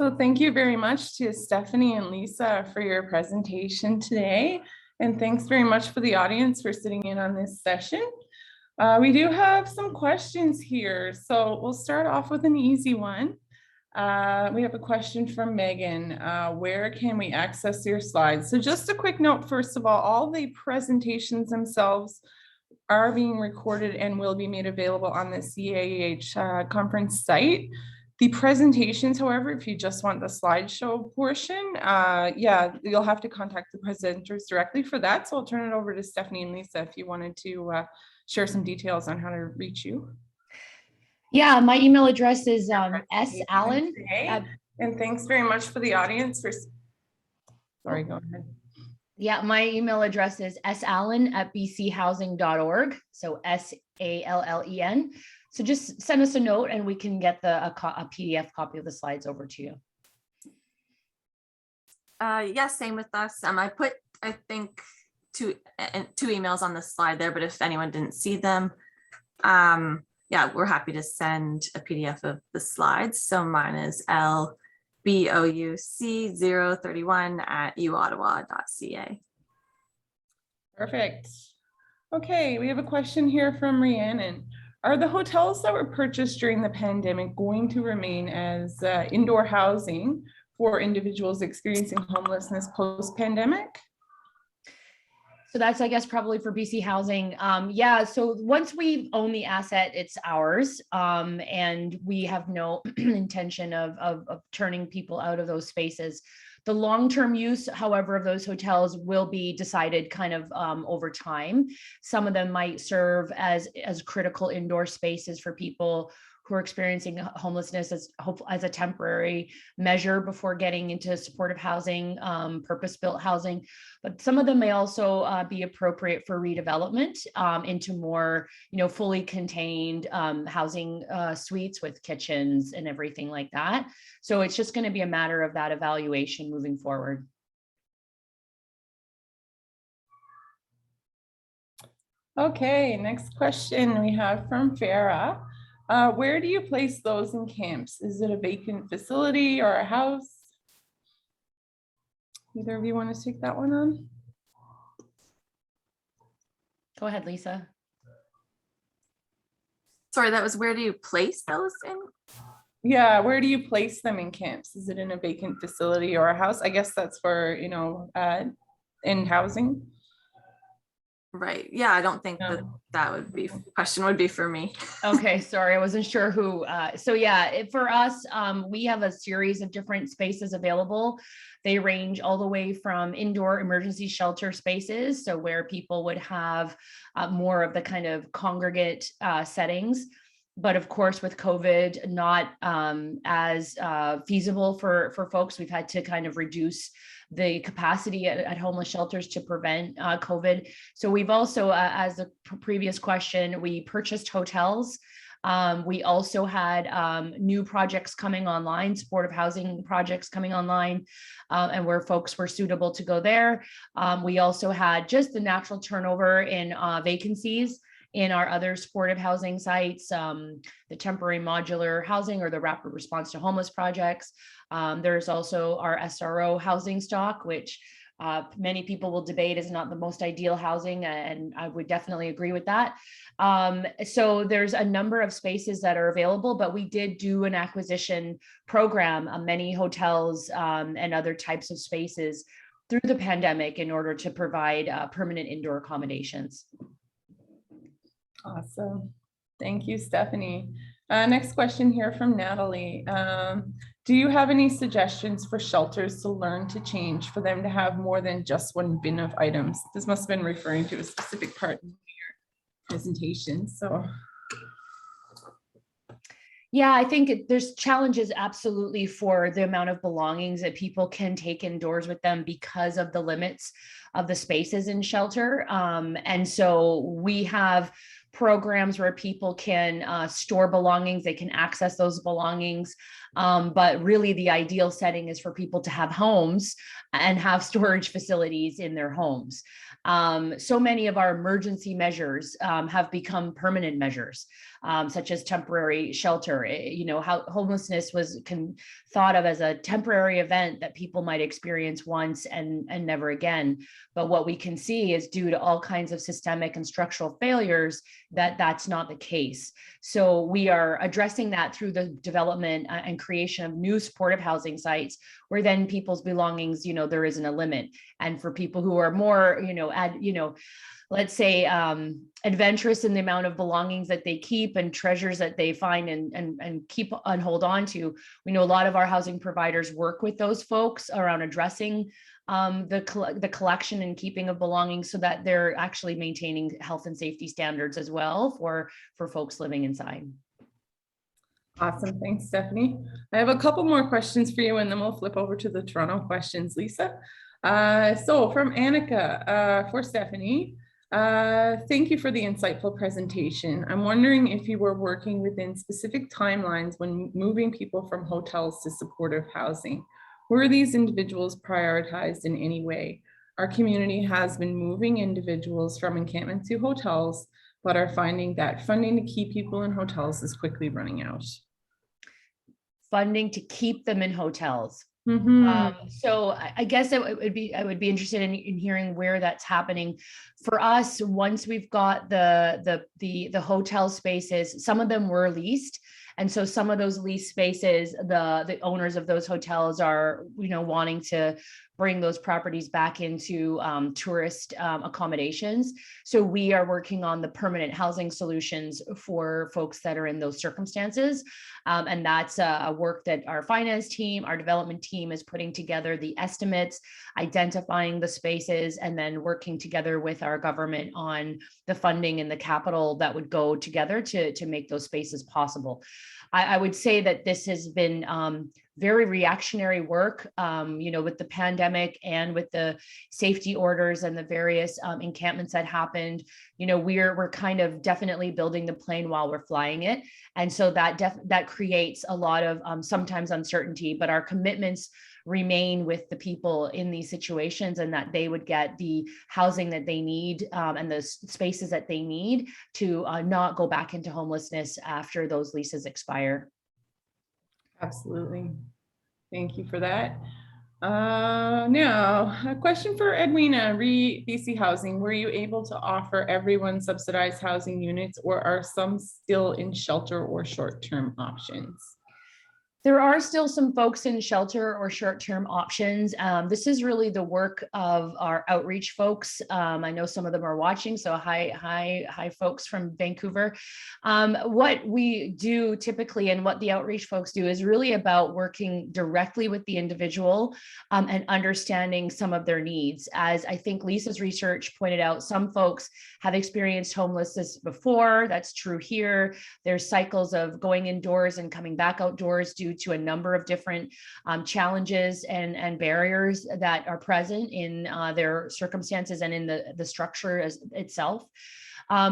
So thank you very much to Stephanie and Lisa for your presentation today. And thanks very much for the audience for sitting in on this session. We do have some questions here. So we'll start off with an easy one. We have a question from Megan. Where can we access your slides? So just a quick note, first of all the presentations themselves are being recorded and will be made available on the CAEH conference site. The presentations, however, if you just want the slideshow portion, yeah, you'll have to contact the presenters directly for that. So I'll turn it over to Stephanie and Lisa if you wanted to share some details on how to reach you. Yeah, my email address is sallen. And thanks very much for the audience for, sorry, go ahead. Yeah, my email address is sallen@bchousing.org. So SALLEN. So just send us a note and we can get a PDF copy of the slides over to you. Yeah, same with us. I put, I think, two emails on the slide there, but if anyone didn't see them, yeah, we're happy to send a PDF of the slides. So mine is lbouc031@uottawa.ca. Perfect. Okay, we have a question here from Rhiannon. Are the hotels that were purchased during the pandemic going to remain as indoor housing for individuals experiencing homelessness post-pandemic? So that's, I guess, probably for BC Housing. Yeah, so once we own the asset, it's ours. And we have no intention of turning people out of those spaces. The long-term use, however, of those hotels will be decided kind of over time. Some of them might serve as critical indoor spaces for people who are experiencing homelessness as a temporary measure before getting into supportive housing, purpose-built housing. But some of them may also be appropriate for redevelopment into more, fully contained housing suites with kitchens and everything like that. So it's just going to be a matter of that evaluation moving forward. Okay, next question we have from Farah. Where do you place those in camps? Is it a vacant facility or a house? Either of you want to take that one on? Go ahead, Lisa. Sorry, that was where do you place those in? Yeah, where do you place them in camps? Is it in a vacant facility or a house? I guess that's for, in housing. Right. Yeah, I don't think that would be question would be for me. Okay, sorry, I wasn't sure who. So yeah, for us, we have a series of different spaces available. They range all the way from indoor emergency shelter spaces, so where people would have more of the kind of congregate settings. But of course, with COVID not as feasible for folks, we've had to kind of reduce the capacity at homeless shelters to prevent COVID. So we've also, as the previous question, we purchased hotels. We also had new projects coming online, supportive housing projects coming online, and where folks were suitable to go there. We also had just the natural turnover in vacancies in our other supportive housing sites, the temporary modular housing or the rapid response to homeless projects. There's also our SRO housing stock, which many people will debate is not the most ideal housing, and I would definitely agree with that. So there's a number of spaces that are available, but we did do an acquisition program, many hotels and other types of spaces through the pandemic in order to provide permanent indoor accommodations. Awesome. Thank you, Stephanie. Next question here from Natalie. Do you have any suggestions for shelters to learn to change for them to have more than just one bin of items? This must have been referring to a specific part in your presentation. So. Yeah, I think there's challenges absolutely for the amount of belongings that people can take indoors with them because of the limits of the spaces in shelter. And so we have programs where people can store belongings, they can access those belongings But really the ideal setting is for people to have homes and have storage facilities in their homes. So many of our emergency measures have become permanent measures, such as temporary shelter. You know, how homelessness was thought of as a temporary event that people might experience once and never again. But what we can see is due to all kinds of systemic and structural failures that that's not the case. So we are addressing that through the development and creation of new supportive housing sites where then people's belongings, you know, there isn't a limit. And for people who are more, let's say adventurous in the amount of belongings that they keep and treasures that they find and keep and hold on to. We know a lot of our housing providers work with those folks around addressing the collection and keeping of belongings so that they're actually maintaining health and safety standards as well for folks living inside. Awesome. Thanks, Stephanie. I have a couple more questions for you and then we'll flip over to the Toronto questions, Lisa. So from Annika for Stephanie, thank you for the insightful presentation. I'm wondering if you were working within specific timelines when moving people from hotels to supportive housing. Were these individuals prioritized in any way? Our community has been moving individuals from encampment to hotels, but are finding that funding to keep people in hotels is quickly running out. Funding to keep them in hotels. Mm-hmm. So I guess I would be interested in hearing where that's happening. For us, once we've got the hotel spaces, some of them were leased. And so some of those leased spaces, the owners of those hotels are, wanting to bring those properties back into tourist accommodations. So we are working on the permanent housing solutions for folks that are in those circumstances. And that's a work that our finance team, our development team is putting together the estimates, identifying the spaces, and then working together with our government on the funding and the capital that would go together to make those spaces possible. I would say that this has been very reactionary work, with the pandemic and with the safety orders and the various encampments that happened. We're kind of definitely building the plane while we're flying it. And so that creates a lot of sometimes uncertainty, but our commitments remain with the people in these situations and that they would get the housing that they need and the spaces that they need to not go back into homelessness after those leases expire. Absolutely. Thank you for that. Now, a question for Edwina, BC Housing. Were you able to offer everyone subsidized housing units, or are some still in shelter or short-term options? There are still some folks in shelter or short-term options. This is really the work of our outreach folks. I know some of them are watching, so hi folks from Vancouver. What we do typically and what the outreach folks do is really about working directly with the individual and understanding some of their needs. As I think Lisa's research pointed out, some folks have experienced homelessness before. That's true here. There's cycles of going indoors and coming back outdoors due to a number of different challenges and barriers that are present in their circumstances and in the structure itself.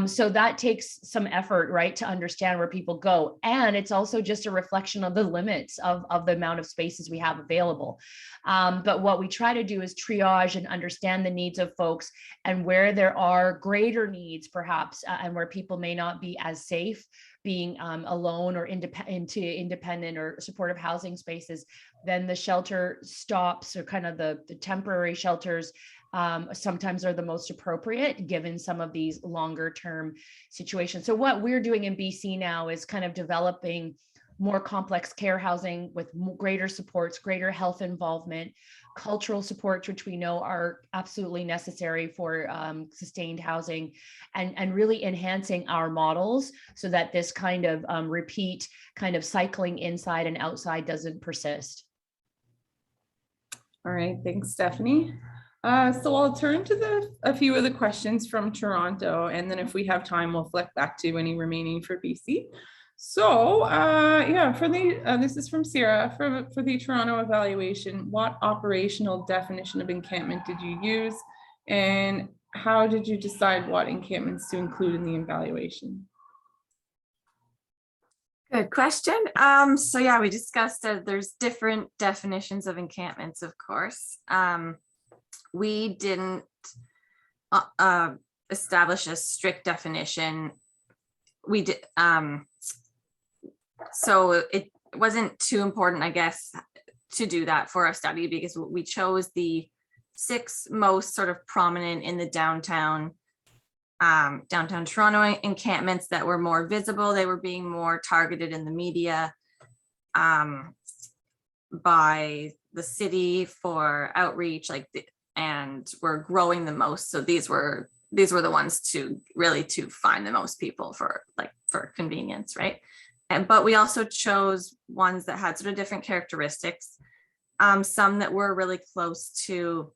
So that takes some effort, right, to understand where people go. And it's also just a reflection of the limits of the amount of spaces we have available. But what we try to do is triage and understand the needs of folks and where there are greater needs, perhaps, and where people may not be as safe being alone or independent or supportive housing spaces, then the shelter stops, or kind of the temporary shelters sometimes are the most appropriate given some of these longer term situations. So what we're doing in BC now is kind of developing more complex care housing with greater supports, greater health involvement, cultural supports, which we know are absolutely necessary for sustained housing, and really enhancing our models so that this kind of repeat kind of cycling inside and outside doesn't persist. All right, thanks, Stephanie. So I'll turn to a few of the questions from Toronto, and then if we have time, we'll flick back to any remaining for BC. So this is from Sarah for the Toronto evaluation. What operational definition of encampment did you use, and how did you decide what encampments to include in the evaluation? Good question. So yeah, we discussed there's different definitions of encampments, of course. We didn't establish a strict definition. We did, so it wasn't too important, I guess, to do that for our study, because we chose the 6 most sort of prominent in the downtown Toronto encampments that were more visible. They were being more targeted in the media by the city for outreach, and were growing the most. So these were the ones to find the most people for convenience, right? But we also chose ones that had sort of different characteristics. Some that were really close to,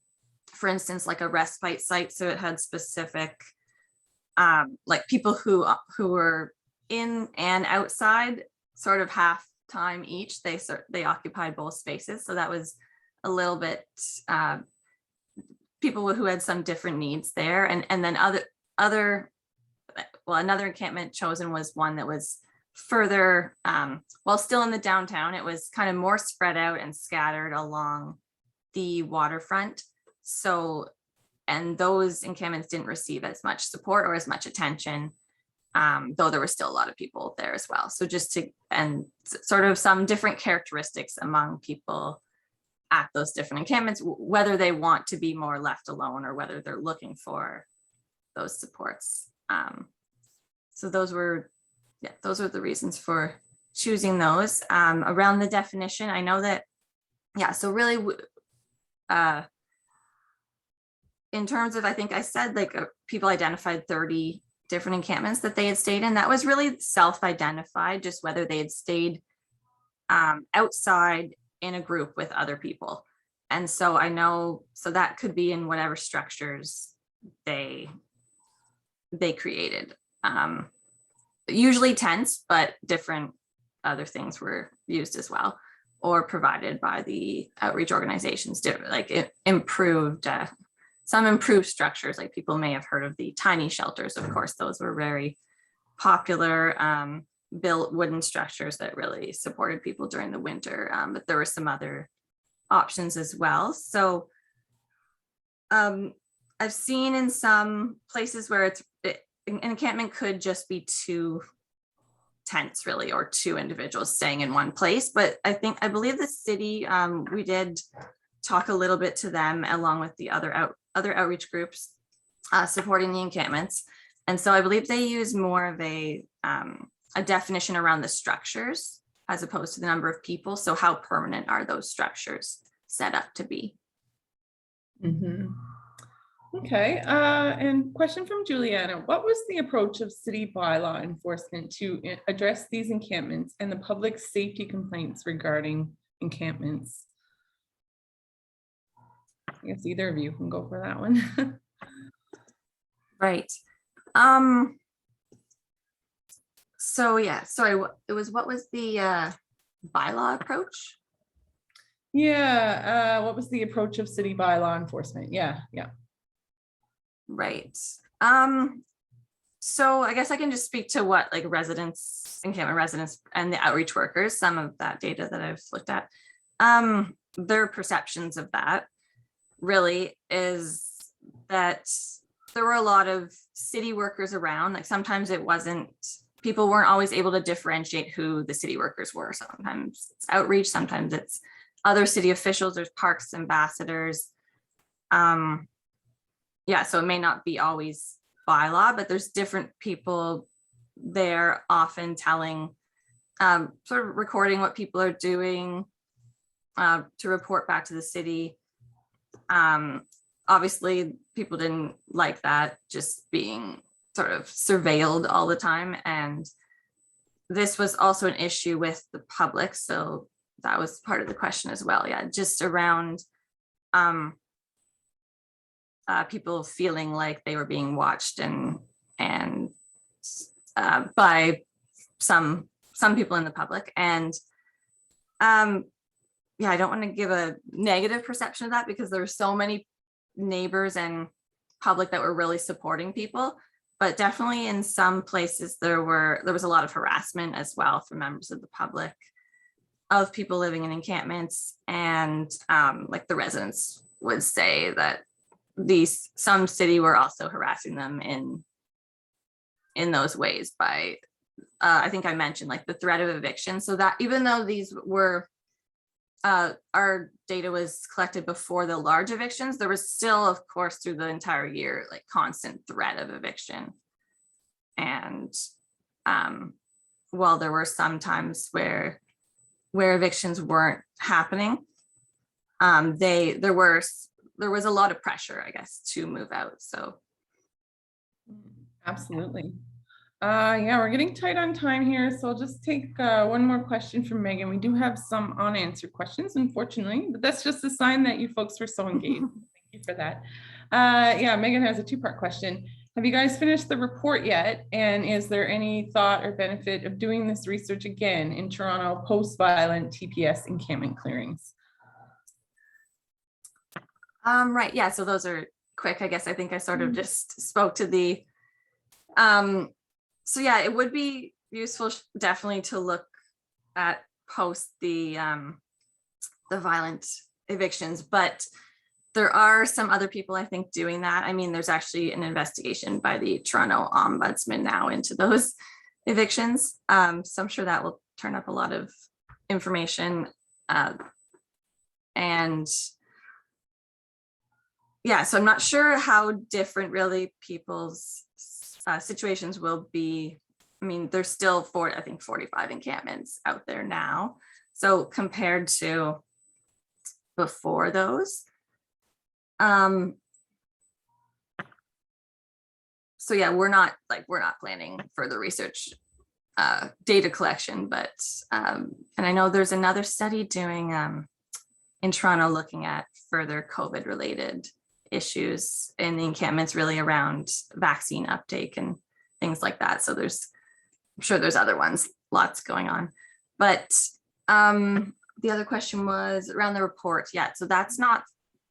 for instance, like a respite site. So it had specific like people who were in and outside sort of half time each. They occupied both spaces. So that was a little bit people who had some different needs there. And then another encampment chosen was one that was further, while still in the downtown. It was kind of more spread out and scattered along the waterfront. So, and those encampments didn't receive as much support or as much attention, though there were still a lot of people there as well. So and sort of some different characteristics among people at those different encampments, whether they want to be more left alone or whether they're looking for those supports. So those were the reasons for choosing those. Around the definition, I know that, so really, in terms of, I think I said people identified 30 different encampments that they had stayed in. That was really self-identified, just whether they had stayed outside in a group with other people. And so I know, so that could be in whatever structures they created. Usually tents, but different other things were used as well, or provided by the outreach organizations, some improved structures. Like people may have heard of the tiny shelters. Of course, those were very popular, built wooden structures that really supported people during the winter. But there were some other options as well. So I've seen in some places where an encampment could just be 2 tents really, or 2 individuals staying in one place. But I believe the city, we did talk a little bit to them along with the other outreach groups supporting the encampments. And so I believe they use more of a definition around the structures as opposed to the number of people. So how permanent are those structures set up to be? Mm-hmm. Okay, and question from Juliana. What was the approach of city bylaw enforcement to address these encampments and the public safety complaints regarding encampments? I guess either of you can go for that one. Right. So yeah, sorry, what was the bylaw approach? Yeah, what was the approach of city bylaw enforcement? Yeah. Right. So I guess I can just speak to what encampment residents and the outreach workers, some of that data that I've looked at, their perceptions of that really is that there were a lot of city workers around. Like sometimes people weren't always able to differentiate who the city workers were. Sometimes it's outreach, sometimes it's other city officials, there's parks ambassadors. So it may not be always bylaw, but there's different people there often telling, sort of recording what people are doing to report back to the city. Obviously, people didn't like that, just being sort of surveilled all the time. And this was also an issue with the public. So that was part of the question as well. Yeah, just around people feeling like they were being watched and by some people in the public. And I don't want to give a negative perception of that, because there were so many neighbors and public that were really supporting people. but definitely in some places there was a lot of harassment as well from members of the public of people living in encampments. And like the residents would say that some city were also harassing them in those ways by, I think I mentioned like the threat of eviction. So that even though these were, our data was collected before the large evictions, there was still, of course, through the entire year, like constant threat of eviction. And while there were some times where evictions weren't happening, there was a lot of pressure, I guess, to move out. So absolutely. Yeah, we're getting tight on time here, so I'll just take one more question from Megan. We do have some unanswered questions, unfortunately, but that's just a sign that you folks were so engaged. Thank you for that. Yeah, Megan has a two-part question. Have you guys finished the report yet? And is there any thought or benefit of doing this research again in Toronto post-violent TPS encampment clearings? Right, yeah, so those are quick. I guess I think I sort of just spoke to the so yeah, it would be useful definitely to look at post the violent evictions, but there are some other people I think doing that. I mean, there's actually an investigation by the Toronto Ombudsman now into those evictions. So I'm sure that will turn up a lot of information. And yeah, so I'm not sure how different really people's situations will be. I mean, there's still 45 encampments out there now. So compared to before those. So yeah, we're not planning further research, data collection, but and I know there's another study doing in Toronto looking at further COVID related issues in the encampments, really around vaccine uptake and things like that. So I'm sure there's other ones, lots going on. But the other question was around the report. Yeah, so that's not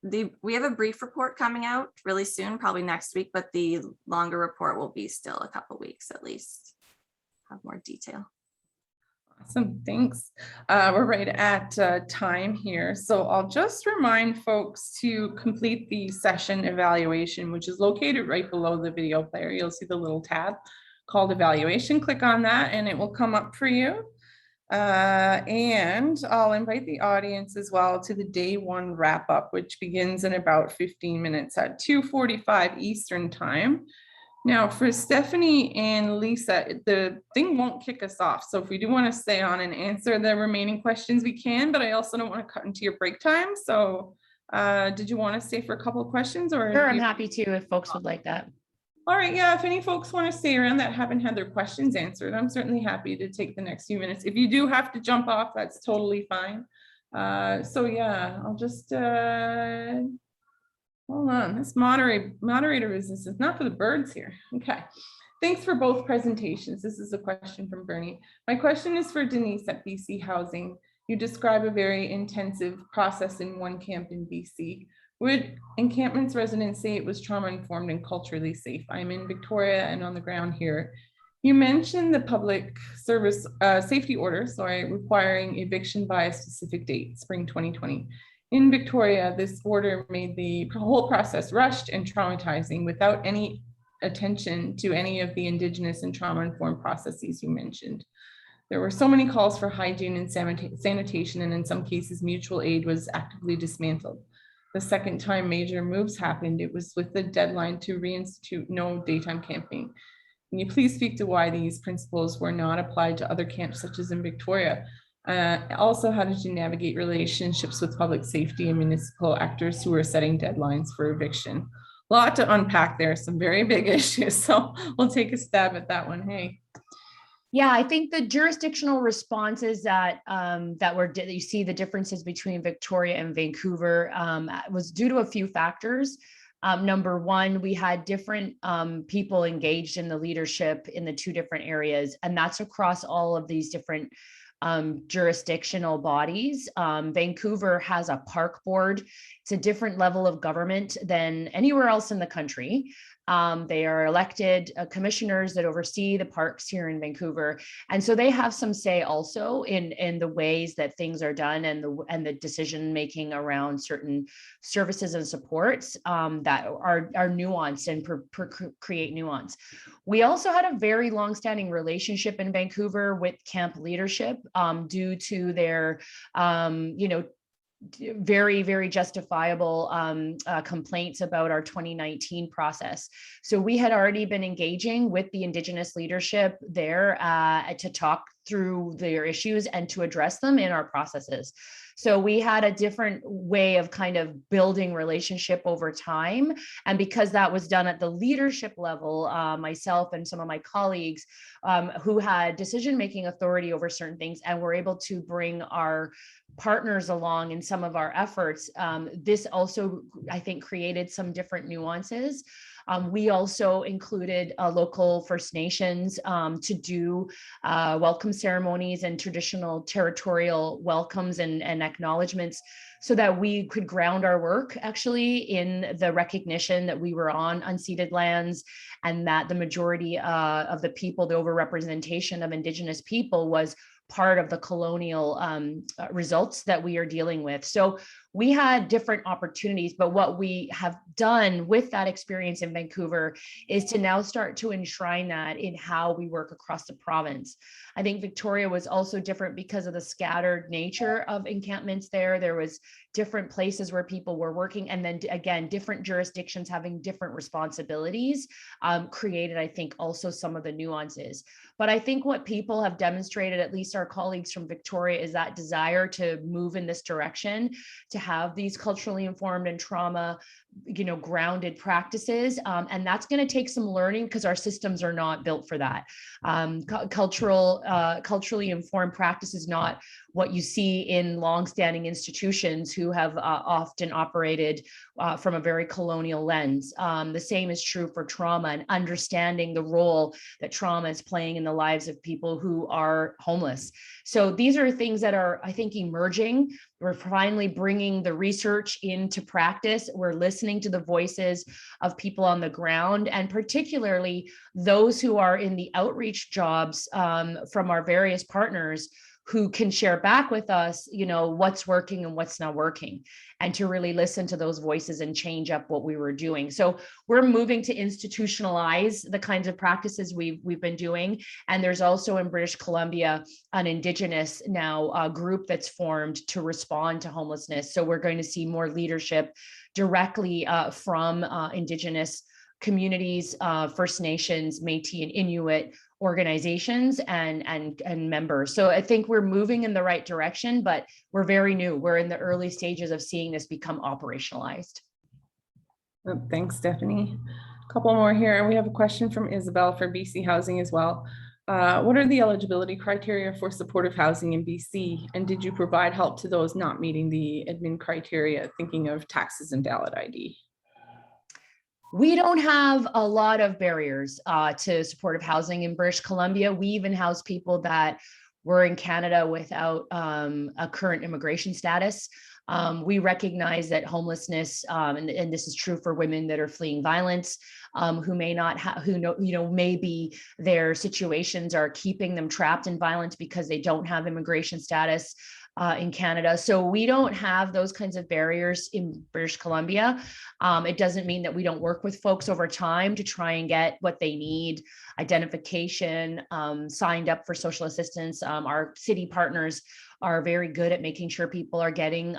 we have a brief report coming out really soon, probably next week, but the longer report will be still a couple weeks at least, have more detail. Awesome, thanks. We're right at time here. So I'll just remind folks to complete the session evaluation, which is located right below the video player. You'll see the little tab called evaluation. Click on that and it will come up for you. And I'll invite the audience as well to the day one wrap up, which begins in about 15 minutes at 2:45 Eastern time. Now for Stephanie and Lisa, the thing won't kick us off. So if we do want to stay on and answer the remaining questions, we can, but I also don't want to cut into your break time. So did you want to stay for a couple of questions or? Sure, I'm happy to if folks would like that. All right, yeah, if any folks want to stay around that haven't had their questions answered, I'm certainly happy to take the next few minutes. If you do have to jump off, that's totally fine. So yeah, I'll just, hold on, this moderator business is not for the birds here. Okay, thanks for both presentations. This is a question from Bernie. My question is for Denise at BC Housing. You describe a very intensive process in one camp in BC. Would encampments residents say it was trauma informed and culturally safe? I'm in Victoria and on the ground here. You mentioned the public service safety order, requiring eviction by a specific date, spring 2020. In Victoria, this order made the whole process rushed and traumatizing without any attention to any of the Indigenous and trauma-informed processes you mentioned. There were so many calls for hygiene and sanitation, and in some cases, mutual aid was actively dismantled. The second time major moves happened, it was with the deadline to reinstitute no daytime camping. Can you please speak to why these principles were not applied to other camps, such as in Victoria? Also, how did you navigate relationships with public safety and municipal actors who were setting deadlines for eviction? A lot to unpack there, some very big issues. So we'll take a stab at that one. Hey. Yeah, I think the jurisdictional responses that you see the differences between Victoria and Vancouver was due to a few factors. Number one, we had different people engaged in the leadership in the two different areas, and that's across all of these different jurisdictional bodies. Vancouver has a park board. It's a different level of government than anywhere else in the country. They are elected commissioners that oversee the parks here in Vancouver. And so they have some say also in the ways that things are done and the decision-making around certain services and supports that are nuanced and create nuance. We also had a very long-standing relationship in Vancouver with camp leadership due to their, very, very justifiable complaints about our 2019 process. So we had already been engaging with the Indigenous leadership there to talk through their issues and to address them in our processes. So we had a different way of kind of building relationship over time. And because that was done at the leadership level, myself and some of my colleagues who had decision-making authority over certain things and were able to bring our partners along in some of our efforts, this also, I think, created some different nuances. We also included local First Nations to do welcome ceremonies and traditional territorial welcomes and acknowledgements so that we could ground our work actually in the recognition that we were on unceded lands and that the majority of the people, the overrepresentation of Indigenous people was part of the colonial results that we are dealing with. So we had different opportunities, but what we have done with that experience in Vancouver is to now start to enshrine that in how we work across the province. I think Victoria was also different because of the scattered nature of encampments there. There was different places where people were working, and then again, different jurisdictions having different responsibilities created, I think, also some of the nuances. But I think what people have demonstrated, at least our colleagues from Victoria, is that desire to move in this direction, to have these culturally informed and trauma, grounded practices. And that's going to take some learning because our systems are not built for that. Culturally informed practice is not what you see in longstanding institutions who have often operated from a very colonial lens. The same is true for trauma and understanding the role that trauma is playing in the lives of people who are homeless. So these are things that are, I think, emerging. We're finally bringing the research into practice. We're listening to the voices of people on the ground, and particularly those who are in the outreach jobs from our various partners who can share back with us, what's working and what's not working, and to really listen to those voices and change up what we were doing. So we're moving to institutionalize the kinds of practices we've been doing. And there's also in British Columbia an Indigenous now group that's formed to respond to homelessness. So we're going to see more leadership directly from Indigenous communities, First Nations, Métis and Inuit organizations and members. So I think we're moving in the right direction, but we're very new. We're in the early stages of seeing this become operationalized. Thanks, Stephanie. A couple more here. We have a question from Isabel for BC Housing as well. What are the eligibility criteria for supportive housing in BC? And did you provide help to those not meeting the admin criteria, thinking of taxes and valid ID? We don't have a lot of barriers to supportive housing in British Columbia. We even house people that were in Canada without a current immigration status. We recognize that homelessness, and this is true for women that are fleeing violence, who may not have, maybe their situations are keeping them trapped in violence because they don't have immigration status in Canada. So we don't have those kinds of barriers in British Columbia. It doesn't mean that we don't work with folks over time to try and get what they need, identification, signed up for social assistance. Our city partners are very good at making sure people are getting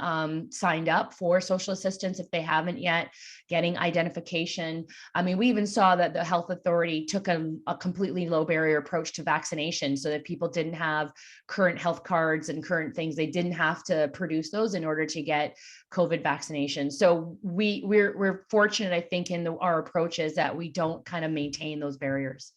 signed up for social assistance if they haven't yet, getting identification. I mean, we even saw that the health authority took a completely low barrier approach to vaccination so that people didn't have current health cards and current things. They didn't have to produce those in order to get COVID vaccination. So we're fortunate, I think, in our approaches that we don't kind of maintain those barriers.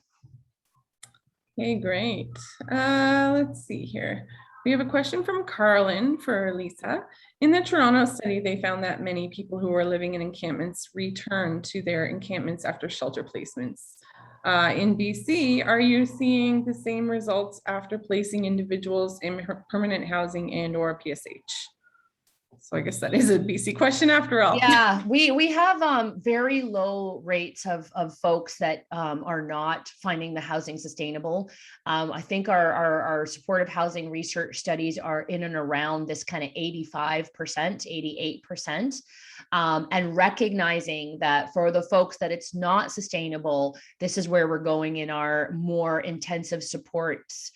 Okay, great. Let's see here. We have a question from Carlin for Lisa. In the Toronto study, they found that many people who were living in encampments returned to their encampments after shelter placements. In BC, are you seeing the same results after placing individuals in permanent housing and or PSH? So I guess that is a BC question after all. Yeah, we have very low rates of folks that are not finding the housing sustainable. I think our supportive housing research studies are in and around this kind of 85%, 88%. And recognizing that for the folks that it's not sustainable, this is where we're going in our more intensive supports,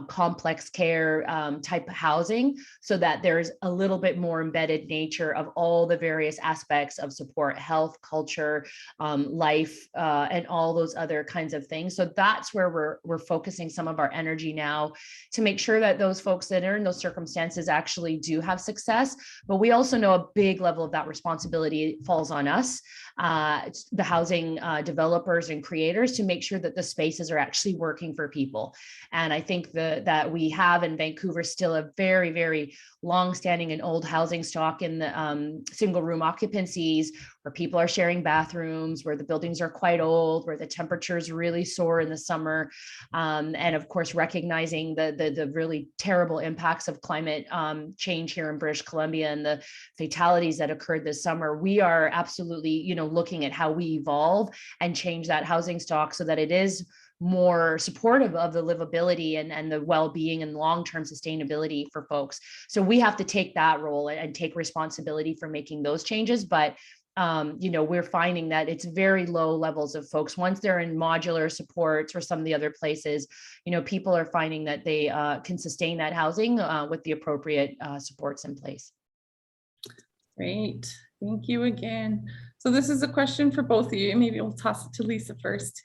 complex care type of housing, so that there's a little bit more embedded nature of all the various aspects of support, health, culture, life, and all those other kinds of things. So that's where we're focusing some of our energy now, to make sure that those folks that are in those circumstances actually do have success. But we also know a big level of that responsibility falls on us, the housing developers and creators, to make sure that the spaces are actually working for people. And I think that we have in Vancouver still a very, very long-standing and old housing stock in the single room occupancies, where people are sharing bathrooms, where the buildings are quite old, where the temperatures really soar in the summer. And of course, recognizing the really terrible impacts of climate change here in British Columbia and the fatalities that occurred this summer, we are absolutely, looking at how we evolve and change that housing stock so that it is more supportive of the livability and the well-being and long-term sustainability for folks. So we have to take that role and take responsibility for making those changes. But we're finding that it's very low levels of folks. Once they're in modular supports or some of the other places, people are finding that they can sustain that housing with the appropriate supports in place. Great. Thank you again. So this is a question for both of you. Maybe we'll toss it to Lisa first.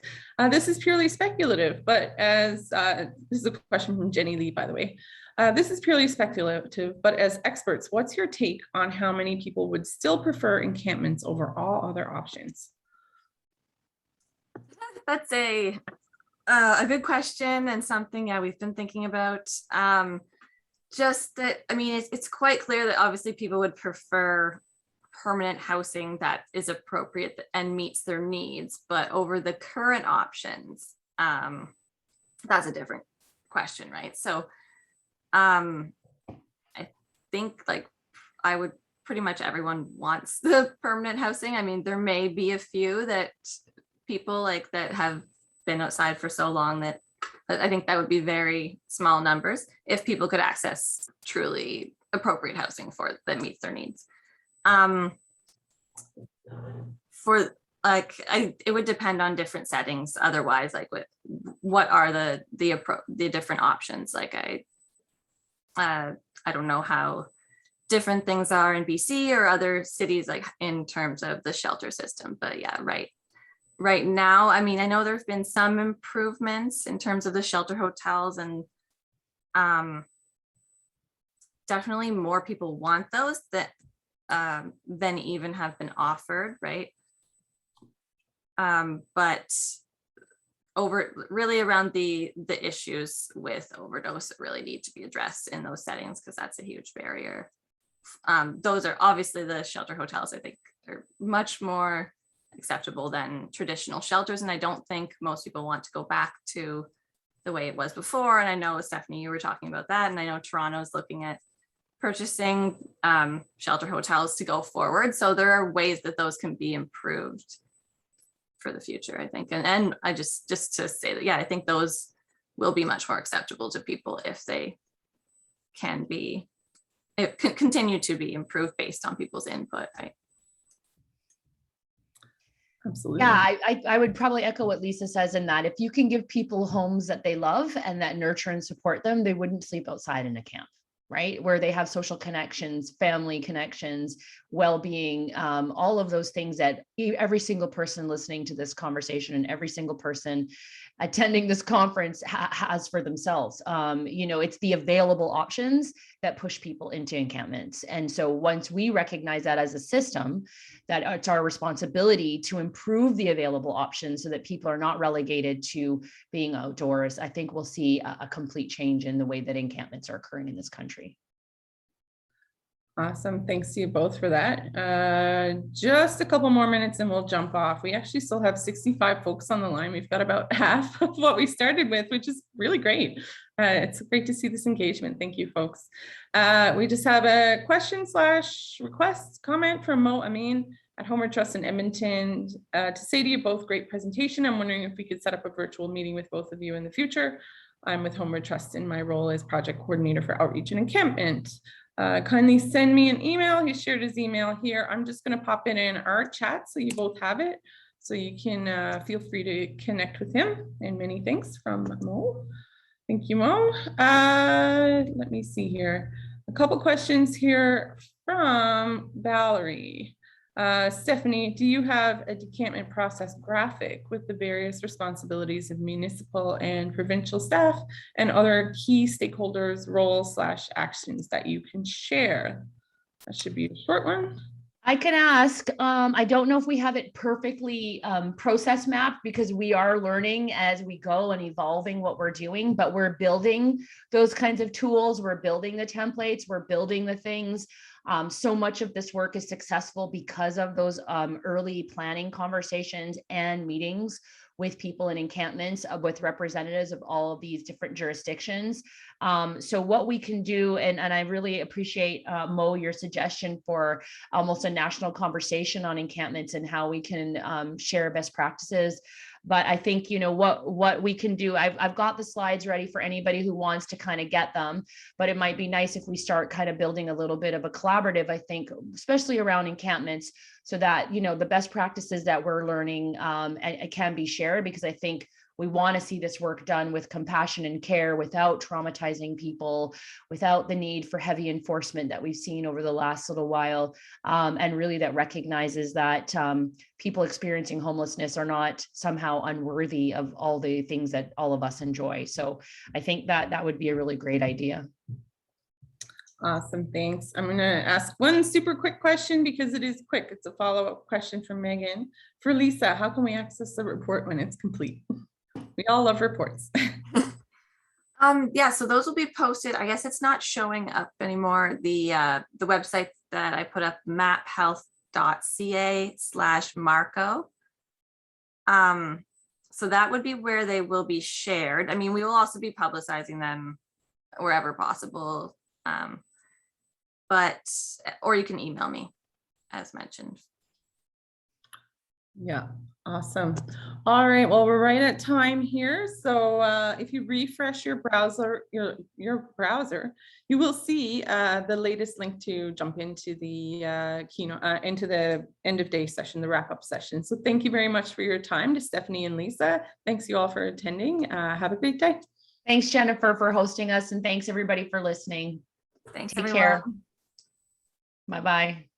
This is purely speculative, but this is a question from Jenny Lee, by the way. This is purely speculative, but as experts, what's your take on how many people would still prefer encampments over all other options? That's a good question, and something we've been thinking about. Just that, it's quite clear that obviously people would prefer permanent housing that is appropriate and meets their needs, but over the current options, that's a different question, right? So I think pretty much everyone wants the permanent housing. There may be a few that people that have been outside for so long that I think that would be very small numbers if people could access truly appropriate housing that meets their needs. It would depend on different settings. Otherwise, what are the different options? I don't know how different things are in BC or other cities, in terms of the shelter system. But yeah, right now, I know there's been some improvements in terms of the shelter hotels, and definitely more people want those than even have been offered, right? But around the issues with overdose that really need to be addressed in those settings, because that's a huge barrier. Those are obviously the shelter hotels, I think, are much more acceptable than traditional shelters, and I don't think most people want to go back to the way it was before. And I know, Stephanie, you were talking about that, and I know Toronto's looking at purchasing shelter hotels to go forward. So there are ways that those can be improved for the future, I think. And I just to say that, yeah, I think those will be much more acceptable to people if they can continue to be improved based on people's input, right? Absolutely. Yeah, I would probably echo what Lisa says in that if you can give people homes that they love and that nurture and support them, they wouldn't sleep outside in a camp, right? Where they have social connections, family connections, well-being, all of those things that every single person listening to this conversation and every single person attending this conference has for themselves. It's the available options that push people into encampments. And so once we recognize that as a system, that it's our responsibility to improve the available options so that people are not relegated to being outdoors, I think we'll see a complete change in the way that encampments are occurring in this country. Awesome. Thanks to you both for that. Just a couple more minutes and we'll jump off. We actually still have 65 folks on the line. We've got about half of what we started with, which is really great. It's great to see this engagement. Thank you, folks. We just have a question/request comment from Mo Amin at Homer Trust in Edmonton to say to you both, great presentation. I'm wondering if we could set up a virtual meeting with both of you in the future. I'm with Homer Trust in my role as project coordinator for outreach and encampment. Kindly send me an email. He shared his email here. I'm just going to pop it in our chat so you both have it. So you can feel free to connect with him. And many thanks from Mo. Thank you, Mo. Let me see here. A couple questions here from Valerie. Stephanie, do you have a decampment process graphic with the various responsibilities of municipal and provincial staff and other key stakeholders' roles/actions that you can share? That should be a short one. I can ask. I don't know if we have it perfectly process mapped because we are learning as we go and evolving what we're doing, but we're building those kinds of tools. We're building the templates, we're building the things. So much of this work is successful because of those early planning conversations and meetings with people in encampments, with representatives of all of these different jurisdictions. So what we can do, and I really appreciate, Mo, your suggestion for almost a national conversation on encampments and how we can share best practices. But I think, you know, what we can do, I've got the slides ready for anybody who wants to kind of get them, but it might be nice if we start kind of building a little bit of a collaborative, I think, especially around encampments, so that, you know, the best practices that we're learning can be shared, because I think we want to see this work done with compassion and care without traumatizing people, without the need for heavy enforcement that we've seen over the last little while, and really that recognizes that people experiencing homelessness are not somehow unworthy of all the things that all of us enjoy. So I think that would be a really great idea. Awesome, thanks. I'm gonna ask one super quick question because it is quick. It's a follow-up question from Megan. For Lisa, how can we access the report when it's complete? We all love reports. Yeah, so those will be posted. I guess it's not showing up anymore. The website that I put up, maphealth.ca/Marco. So that would be where they will be shared. I mean, we will also be publicizing them wherever possible. Or you can email me, as mentioned. Yeah, awesome. All right, well, we're right at time here. So if you refresh your browser, your browser, you will see the latest link to jump into the keynote, into the end of day session, the wrap-up session. So thank you very much for your time, to Stephanie and Lisa. Thanks you all for attending. Have a great day. Thanks, Jennifer, for hosting us, and thanks everybody for listening. Thanks, Take everyone. care. Bye-bye.